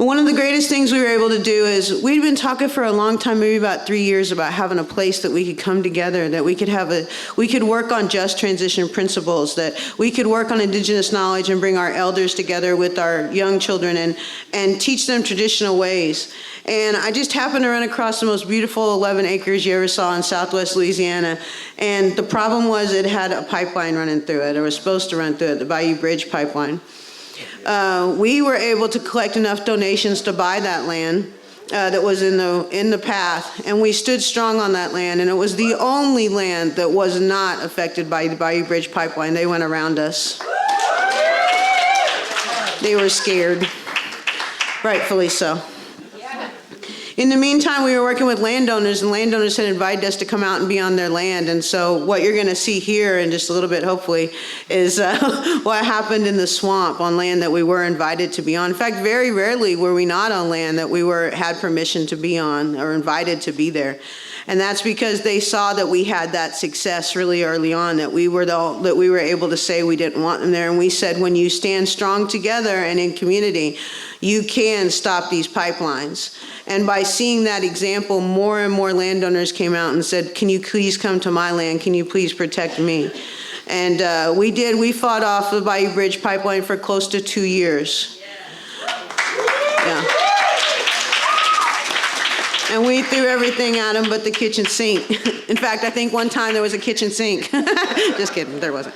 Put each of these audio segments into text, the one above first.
One of the greatest things we were able to do is we'd been talking for a long time, maybe about 3 years, about having a place that we could come together, that we could work on just transition principles, that we could work on indigenous knowledge and bring our elders together with our young children and teach them traditional ways. And I just happened to run across the most beautiful 11 acres you ever saw in Southwest Louisiana. And the problem was it had a pipeline running through it, or was supposed to run through it, the Bayou Bridge pipeline. We were able to collect enough donations to buy that land that was in the path, and we stood strong on that land, and it was the only land that was not affected by the Bayou Bridge pipeline. They went around us. They were scared, rightfully so. In the meantime, we were working with landowners, and landowners had invited us to come out and be on their land. And so what you're going to see here in just a little bit, hopefully, is what happened in the swamp on land that we were invited to be on. In fact, very rarely were we not on land that we had permission to be on or invited to be there. And that's because they saw that we had that success really early on, that we were able to say we didn't want them there. And we said, when you stand strong together and in community, you can stop these pipelines. And by seeing that example, more and more landowners came out and said, can you please come to my land? Can you please protect me? And we did. We fought off the Bayou Bridge pipeline for close to 2 years. Yeah. And we threw everything at them but the kitchen sink. In fact, I think one time there was a kitchen sink. Just kidding, there wasn't.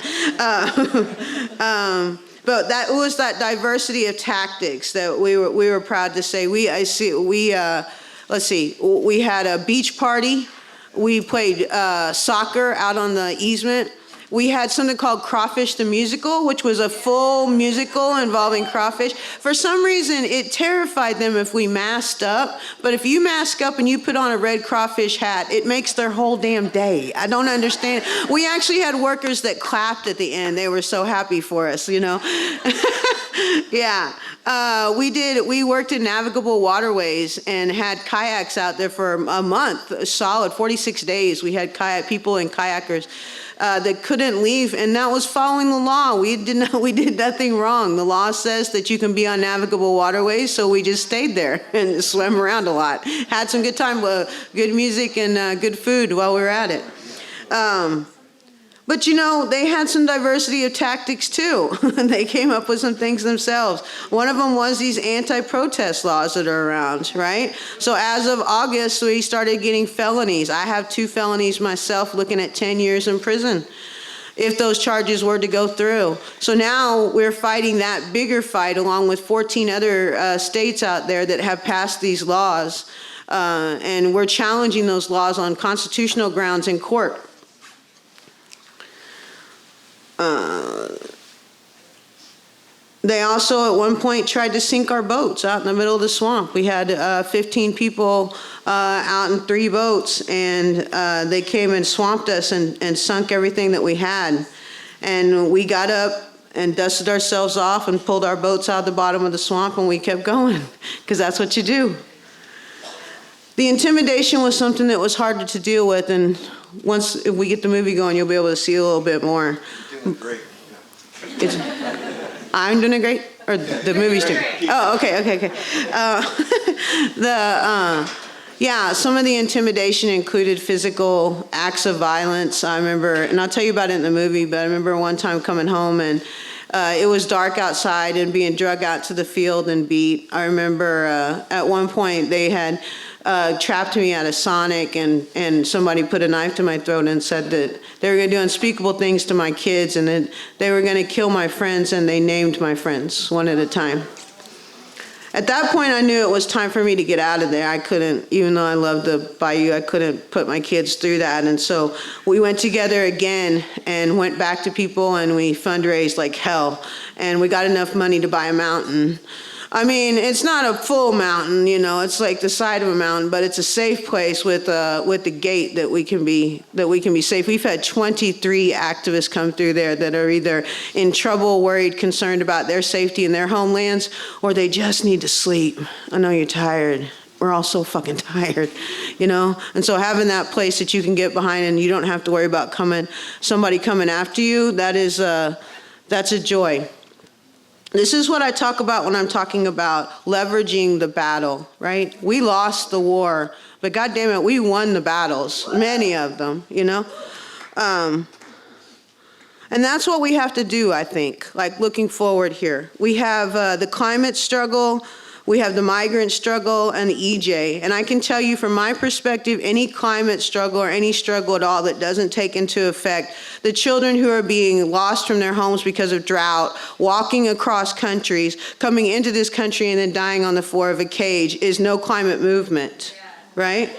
But that was that diversity of tactics that we were proud to say. We had a beach party. We played soccer out on the easement. We had something called Crawfish the Musical, which was a full musical involving crawfish. For some reason, it terrified them if we masked up. But if you mask up and you put on a red crawfish hat, it makes their whole damn day. I don't understand. We actually had workers that clapped at the end. They were so happy for us, you know. Yeah. We worked in navigable waterways and had kayaks out there for a month, a solid 46 days. We had people and kayakers that couldn't leave, and that was following the law. We did nothing wrong. The law says that you can be on navigable waterways, so we just stayed there and swam around a lot. Had some good time, good music and good food while we were at it. But you know, they had some diversity of tactics too. They came up with some things themselves. One of them was these anti-protest laws that are around, right? So as of August, we started getting felonies. I have 2 felonies myself, looking at 10 years in prison if those charges were to go through. So now we're fighting that bigger fight along with 14 other states out there that have passed these laws. And we're challenging those laws on constitutional grounds in court. They also at one point tried to sink our boats out in the middle of the swamp. We had 15 people out in 3 boats, and they came and swamped us and sunk everything that we had. And we got up and dusted ourselves off and pulled our boats out of the bottom of the swamp, and we kept going, because that's what you do. The intimidation was something that was harder to deal with, and if we get the movie going, you'll be able to see a little bit more. You're doing great. I'm doing great? Or the movie's doing? Oh, okay. Some of the intimidation included physical acts of violence. I remember, and I'll tell you about it in the movie, but I remember one time coming home and it was dark outside and being dragged out to the field and beat. I remember at one point they had trapped me at a Sonic, and somebody put a knife to my throat and said that they were going to do unspeakable things to my kids, and that they were going to kill my friends, and they named my friends one at a time. At that point, I knew it was time for me to get out of there. I couldn't, even though I loved the Bayou, I couldn't put my kids through that. And so we went together again and went back to people, and we fundraised like hell. And we got enough money to buy a mountain. I mean, it's not a full mountain, you know, it's like the side of a mountain, but it's a safe place with the gate that we can be safe. We've had 23 activists come through there that are either in trouble, worried, concerned about their safety in their homelands, or they just need to sleep. I know you're tired. We're all so fucking tired, you know? And so having that place that you can get behind and you don't have to worry about somebody coming after you, that's a joy. This is what I talk about when I'm talking about leveraging the battle, right? We lost the war, but God damn it, we won the battles, many of them, you know? And that's what we have to do, I think, like looking forward here. We have the climate struggle, we have the migrant struggle, and the EJ. And I can tell you from my perspective, any climate struggle or any struggle at all that doesn't take into effect the children who are being lost from their homes because of drought, walking across countries, coming into this country and then dying on the floor of a cage is no climate movement, right?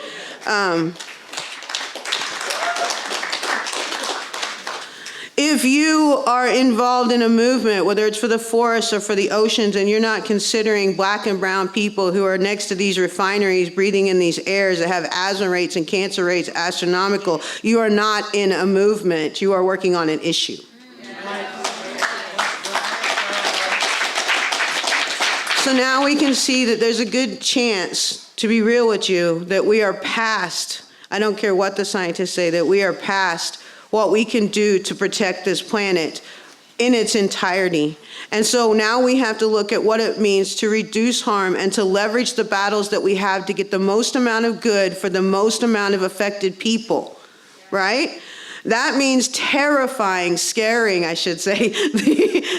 If you are involved in a movement, whether it's for the forests or for the oceans, and you're not considering black and brown people who are next to these refineries breathing in these airs that have asthma rates and cancer rates astronomical, you are not in a movement. You are working on an issue. So now we can see that there's a good chance, to be real with you, that we are past, I don't care what the scientists say, that we are past what we can do to protect this planet in its entirety. And so now we have to look at what it means to reduce harm and to leverage the battles that we have to get the most amount of good for the most amount of affected people, right? That means terrifying, scaring, I should say,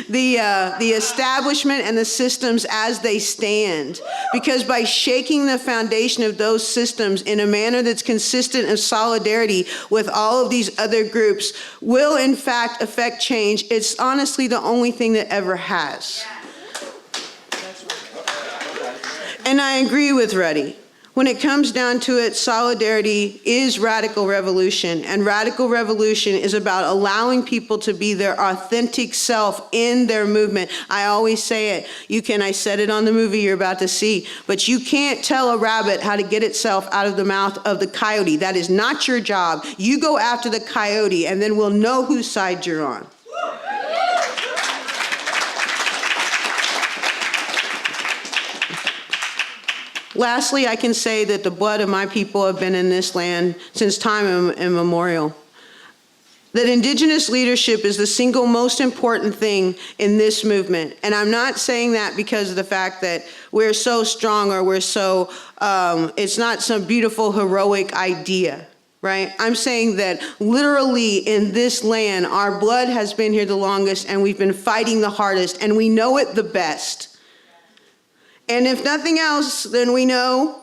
the establishment and the systems as they stand. Because by shaking the foundation of those systems in a manner that's consistent of solidarity with all of these other groups will in fact affect change. It's honestly the only thing that ever has. And I agree with Ruddy. When it comes down to it, solidarity is radical revolution, and radical revolution is about allowing people to be their authentic self in their movement. I always say it, I said it on the movie you're about to see, but you can't tell a rabbit how to get itself out of the mouth of the coyote. That is not your job. You go after the coyote, and then we'll know whose side you're on. Lastly, I can say that the blood of my people have been in this land since time immemorial. That indigenous leadership is the single most important thing in this movement. And I'm not saying that because of the fact that we're so strong or we're so, it's not some beautiful heroic idea, right? I'm saying that literally in this land, our blood has been here the longest and we've been fighting the hardest and we know it the best. And if nothing else, then we know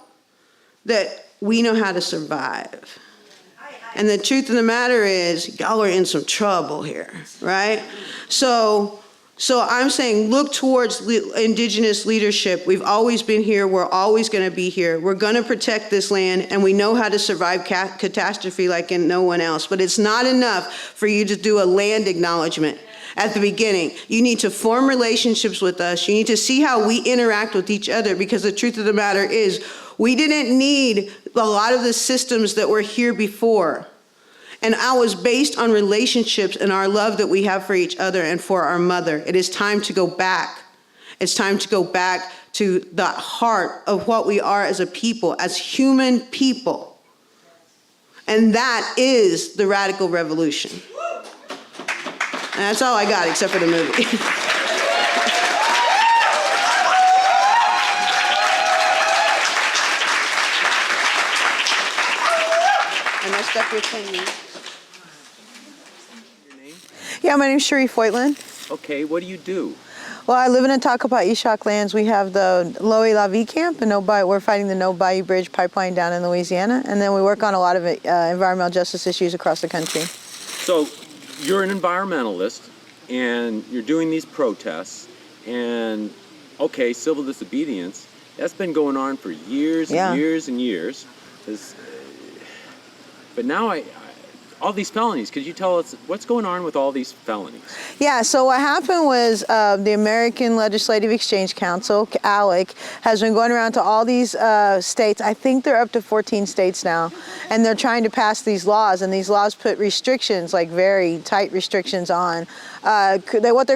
that we know how to survive. And the truth of the matter is, y'all are in some trouble here, right? So I'm saying look towards indigenous leadership. We've always been here. We're always going to be here. We're going to protect this land, and we know how to survive catastrophe like in no one else. But it's not enough for you to do a land acknowledgement. At the beginning, you need to form relationships with us. You need to see how we interact with each other, because the truth of the matter is we didn't need a lot of the systems that were here before. And I was based on relationships and our love that we have for each other and for our mother. It is time to go back. It's time to go back to the heart of what we are as a people, as human people. And that is the radical revolution. And that's all I got, except for the movie. And I stuck with 10 minutes. Your name? Yeah, my name's Cherri Foytlin. Okay, what do you do? Well, I live in the Takapa Ishak lands. We have the Loe La Vie camp, and we're fighting the No Bayou Bridge pipeline down in Louisiana. And then we work on a lot of environmental justice issues across the country. So, you're an environmentalist, and you're doing these protests, and okay, civil disobedience, that's been going on for years and years and years. But now all these felonies, could you tell us what's going on with all these felonies? Yeah, so what happened was the American Legislative Exchange Council, ALEC, has been going around to all these states. I think they're up to 14 states now, and they're trying to pass these laws, and these laws put restrictions, like very tight restrictions on what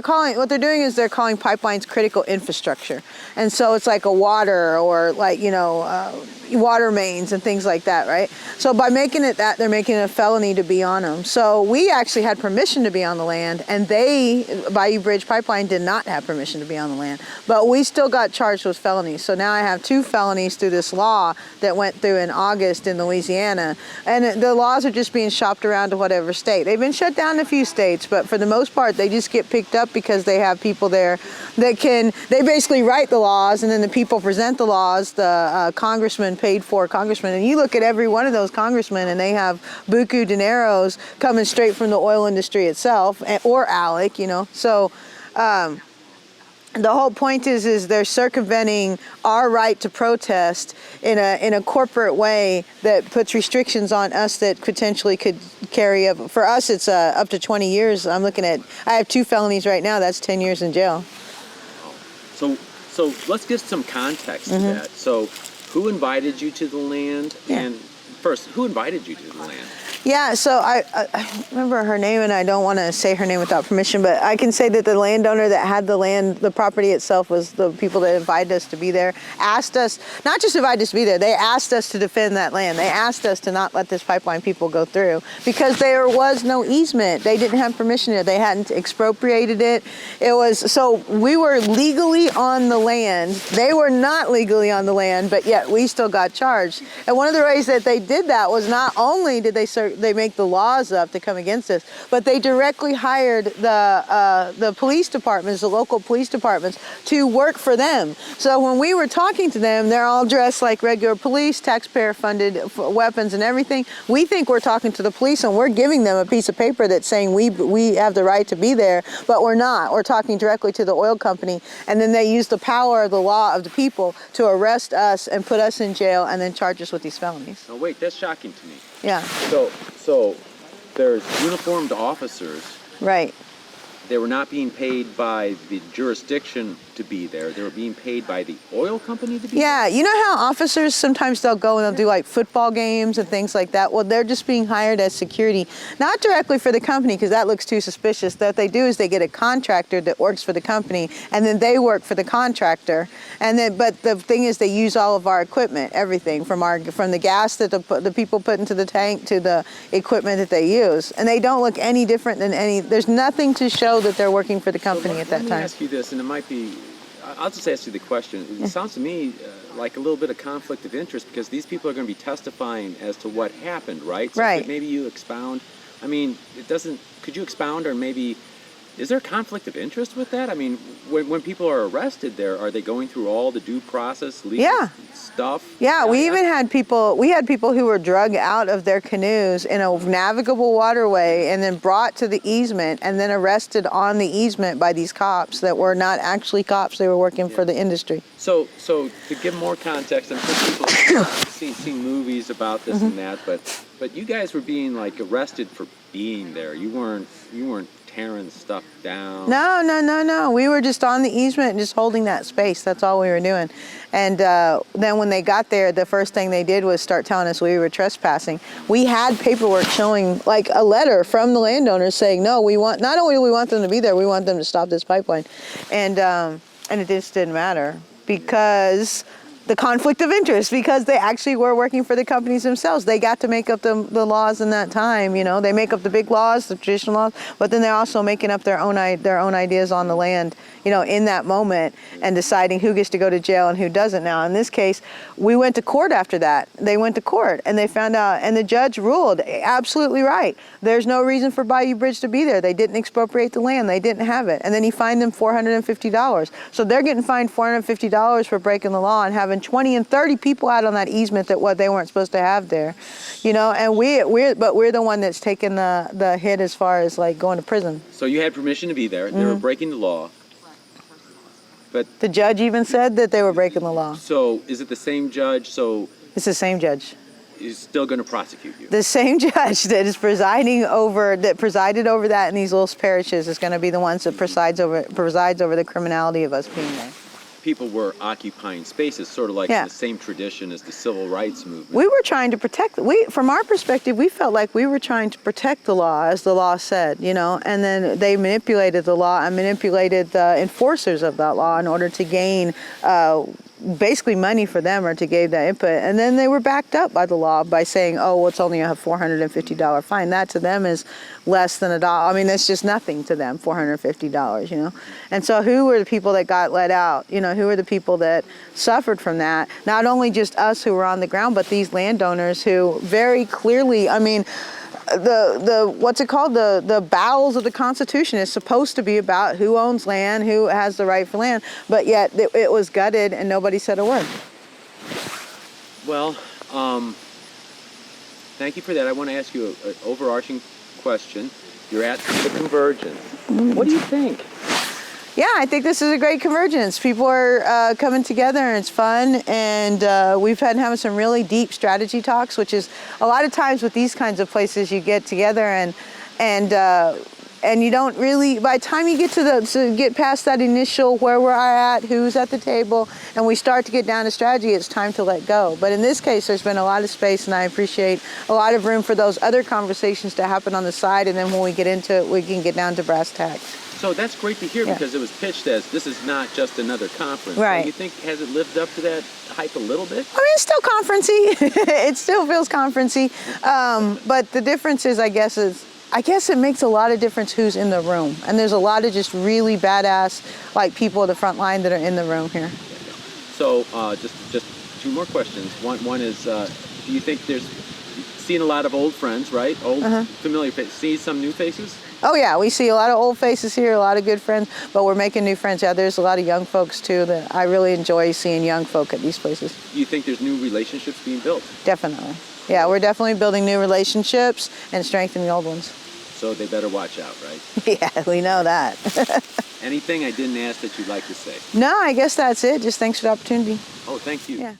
they're doing is they're calling pipelines critical infrastructure. And so it's like a water or like, water mains and things like that, right? So by making it that, they're making it a felony to be on them. So we actually had permission to be on the land, and Bayou Bridge Pipeline did not have permission to be on the land. But we still got charged with felonies. So now I have 2 felonies through this law that went through in August in Louisiana. And the laws are just being shopped around to whatever state. They've been shut down in a few states, but for the most part, they just get picked up because they have people there that they basically write the laws, and then the people present the laws, the congressman, paid for congressman. And you look at every one of those congressmen, and they have buku dineros coming straight from the oil industry itself, or ALEC, So the whole point is they're circumventing our right to protest in a corporate way that puts restrictions on us that potentially could carry up. For us, it's up to 20 years. I have 2 felonies right now. That's 10 years in jail. So let's give some context to that. So who invited you to the land? Yeah. And first, who invited you to the land? Yeah, so I remember her name, and I don't want to say her name without permission, but I can say that the landowner that had the land, the property itself, was the people that invited us to be there, asked us, not just invited us to be there, they asked us to defend that land. They asked us to not let this pipeline people go through because there was no easement. They didn't have permission to. They hadn't expropriated it. So we were legally on the land. They were not legally on the land, but yet we still got charged. And one of the ways that they did that was not only did they make the laws up to come against us, but they directly hired the police departments, the local police departments, to work for them. So when we were talking to them, they're all dressed like regular police, taxpayer-funded weapons and everything. We think we're talking to the police, and we're giving them a piece of paper that's saying we have the right to be there, but we're not. We're talking directly to the oil company, and then they use the power of the law of the people to arrest us and put us in jail and then charge us with these felonies. Oh, wait, that's shocking to me. Yeah. So there's uniformed officers. Right. They were not being paid by the jurisdiction to be there. They were being paid by the oil company to be there? Yeah, you know how officers, sometimes they'll go and they'll do like football games and things like that? Well, they're just being hired as security, not directly for the company because that looks too suspicious. What they do is they get a contractor that works for the company, and then they work for the contractor. But the thing is, they use all of our equipment, everything from the gas that the people put into the tank to the equipment that they use, and they don't look any different than there's nothing to show that they're working for the company at that time. Let me ask you this, and it might be, I'll just ask you the question. It sounds to me like a little bit of conflict of interest because these people are going to be testifying as to what happened, right? So right. Could maybe you expound? I mean, could you expound, or maybe, is there a conflict of interest with that? I mean, when people are arrested there, are they going through all the due process, legal stuff? Yeah, we even had people who were drug out of their canoes in a navigable waterway and then brought to the easement and then arrested on the easement by these cops that were not actually cops. They were working for the industry. So to give more context, I'm sure people have seen movies about this and that, but you guys were being like arrested for being there. You weren't tearing stuff down. No. We were just on the easement and just holding that space. That's all we were doing. And then when they got there, the first thing they did was start telling us we were trespassing. We had paperwork showing, like a letter from the landowners saying, no, not only do we want them to be there, we want them to stop this pipeline. And it just didn't matter because the conflict of interest, because they actually were working for the companies themselves. They got to make up the laws in that time, They make up the big laws, the traditional laws, but then they're also making up their own ideas on the land, in that moment, and deciding who gets to go to jail and who doesn't. Now, in this case, we went to court after that. They went to court, and they found out, and the judge ruled absolutely right. There's no reason for Bayou Bridge to be there. They didn't expropriate the land. They didn't have it. And then he fined them $450. So they're getting fined $450 for breaking the law and having 20 and 30 people out on that easement that they weren't supposed to have there, and we're the one that's taking the hit as far as like going to prison. So you had permission to be there. They were breaking the law. But the judge even said that they were breaking the law. So is it the same judge? It's the same judge. He's still going to prosecute you. The same judge that presided over that in these little parishes is going to be the ones that presides over the criminality of us being there. people were occupying spaces, sort of like Yeah. the same tradition as the civil rights movement. We were trying to protect, from our perspective, we felt like we were trying to protect the law, as the law said, and then they manipulated the law and manipulated the enforcers of that law in order to gain basically money for them, or to give that input. And then they were backed up by the law by saying, oh, well, it's only a $450 fine. That to them is less than $1. I mean, that's just nothing to them, $450, And so who were the people that got let out? Who were the people that suffered from that? Not only just us who were on the ground, but these landowners who very clearly, I mean, the what's it called? The bowels of the Constitution is supposed to be about who owns land, who has the right for land, but yet it was gutted and nobody said a word. Well, thank you for that. I want to ask you an overarching question. You're at the convergence. What do you think? Yeah, I think this is a great convergence. People are coming together and it's fun, and we've been having some really deep strategy talks, which is a lot of times with these kinds of places you get together and you don't really, by the time you get to get past that initial where we're at, who's at the table, and we start to get down to strategy, it's time to let go. But in this case, there's been a lot of space, and I appreciate a lot of room for those other conversations to happen on the side, and then when we get into it, we can get down to brass tacks. So that's great to hear, Yeah. because it was pitched as this is not just another conference. Right. So you think, has it lived up to that hype a little bit? I mean, it's still conferencey. It still feels conferencey. But the difference is, I guess it makes a lot of difference who's in the room. And there's a lot of just really badass, like, people at the front line that are in the room here. So just two more questions. One is, do you think there's seen a lot of old friends, right? Old familiar faces. See some new faces? Oh yeah, we see a lot of old faces here, a lot of good friends, but we're making new friends. Yeah, there's a lot of young folks too that I really enjoy seeing young folk at these places. Do you think there's new relationships being built? Definitely. Yeah, we're definitely building new relationships and strengthening old ones. So they better watch out, right? Yeah, we know that. Anything I didn't ask that you'd like to say? No, I guess that's it. Just thanks for the opportunity. Oh, thank you. Yeah.